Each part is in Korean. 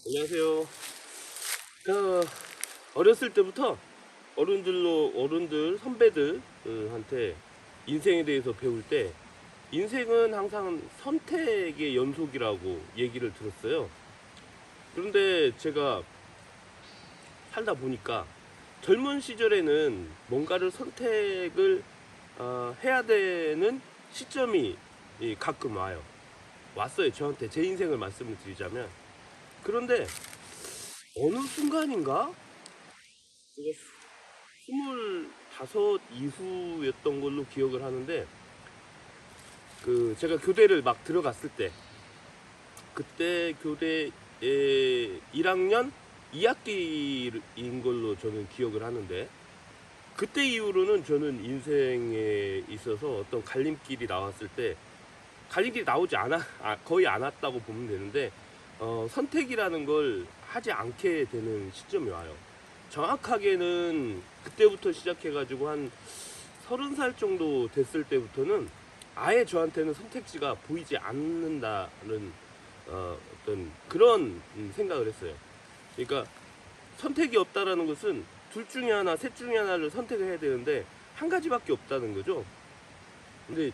안녕하세요. 그 어렸을 때부터 어른들, 선배들한테 인생에 대해서 배울 때 인생은 항상 선택의 연속이라고 얘기를 들었어요. 그런데 제가 살다 보니까 젊은 시절에는 뭔가를 선택을 해야 되는 시점이 가끔 왔어요. 저한테 제 인생을 말씀을 드리자면. 그런데 어느 순간인가 제가 25 이후였던 걸로 기억을 하는데, 제가 교대를 막 들어갔을 때, 그때 교대 1학년 2학기인 걸로 저는 기억을 하는데, 그때 이후로는 저는 인생에 있어서 어떤 갈림길이 나왔을 때, 갈림길이 나오지 않아, 거의 안 왔다고 보면 되는데, 선택이라는 걸 하지 않게 되는 시점이 와요. 정확하게는 그때부터 시작해가지고 한 30살 정도 됐을 때부터는 아예 저한테는 선택지가 보이지 않는다는 어떤 그런 생각을 했어요. 그러니까 선택이 없다라는 것은 둘 중에 하나, 셋 중에 하나를 선택을 해야 되는데 한 가지밖에 없다는 거죠. 근데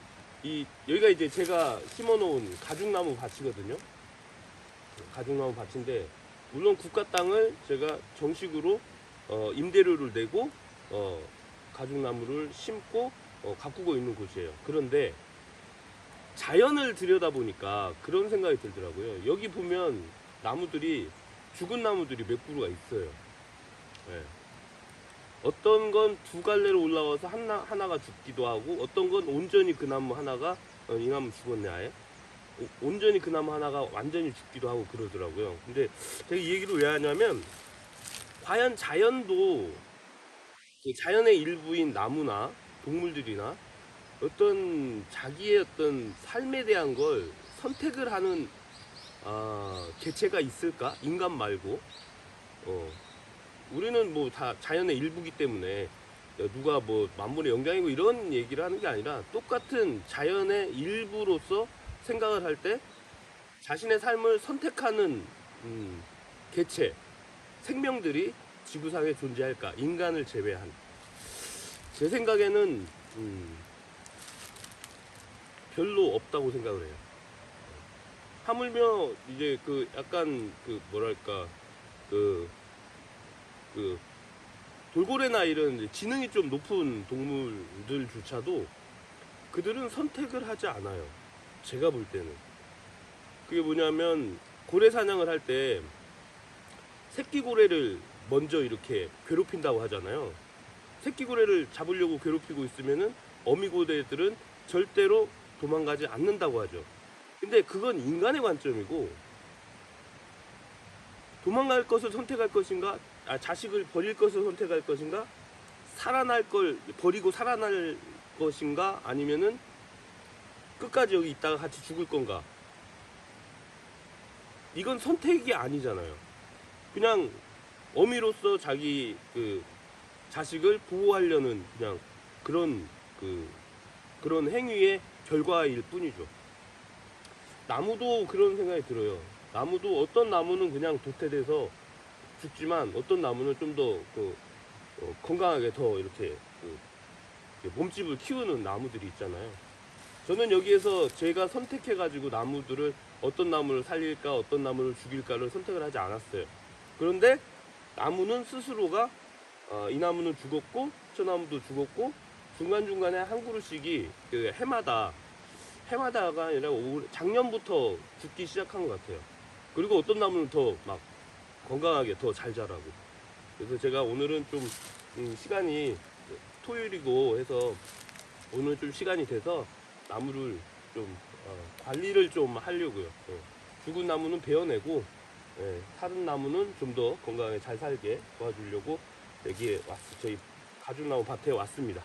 여기가 이제 제가 심어놓은 가죽나무 밭이거든요. 가죽나무 밭인데, 물론 국가 땅을 제가 정식으로 임대료를 내고 가죽나무를 심고 가꾸고 있는 곳이에요. 그런데 자연을 들여다보니까 그런 생각이 들더라고요. 여기 보면 나무들이, 죽은 나무들이 몇 그루가 있어요. 네. 어떤 건 두 갈래로 올라와서 하나가 죽기도 하고, 어떤 건 온전히 그 나무 하나가 이 나무 죽었네 아예, 온전히 그 나무 하나가 완전히 죽기도 하고 그러더라고요. 근데 제가 이 얘기를 왜 하냐면, 과연 자연도 그 자연의 일부인 나무나 동물들이나 어떤 자기의 어떤 삶에 대한 걸 선택을 하는 개체가 있을까? 인간 말고. 우리는 뭐 다 자연의 일부기 때문에 누가 뭐 만물의 영장이고 이런 얘기를 하는 게 아니라, 똑같은 자연의 일부로서 생각을 할 때 자신의 삶을 선택하는 개체, 생명들이 지구상에 존재할까? 인간을 제외한. 제 생각에는 별로 없다고 생각을 해요. 하물며 이제 약간 뭐랄까, 그, 그 돌고래나 이런 지능이 좀 높은 동물들조차도 그들은 선택을 하지 않아요. 제가 볼 때는. 그게 뭐냐면, 고래 사냥을 할 때 새끼 고래를 먼저 이렇게 괴롭힌다고 하잖아요. 새끼 고래를 잡으려고 괴롭히고 있으면은 어미 고래들은 절대로 도망가지 않는다고 하죠. 근데 그건 인간의 관점이고, 도망갈 것을 선택할 것인가, 자식을 버릴 것을 선택할 것인가, 살아날 걸 버리고 살아날 것인가, 아니면은 끝까지 여기 있다가 같이 죽을 건가. 이건 선택이 아니잖아요. 그냥 어미로서 자기 자식을 보호하려는 그냥 그런 그런 행위의 결과일 뿐이죠. 나무도 그런 생각이 들어요. 나무도, 어떤 나무는 그냥 도태돼서 죽지만 어떤 나무는 좀 더 건강하게 더 이렇게 몸집을 키우는 나무들이 있잖아요. 저는 여기에서 제가 선택해가지고 나무들을, 어떤 나무를 살릴까 어떤 나무를 죽일까를 선택을 하지 않았어요. 그런데 나무는 스스로가 이 나무는 죽었고 저 나무도 죽었고, 중간중간에 한 그루씩이 해마다가 아니라 작년부터 죽기 시작한 것 같아요. 그리고 어떤 나무는 더 막 건강하게 더 잘 자라고. 그래서 제가 오늘은 좀 시간이, 토요일이고 해서 오늘 좀 시간이 돼서 나무를 좀 관리를 좀 하려고요. 죽은 나무는 베어내고, 살은 나무는 좀 더 건강하게 잘 살게 도와주려고 저희 가죽나무 밭에 왔습니다.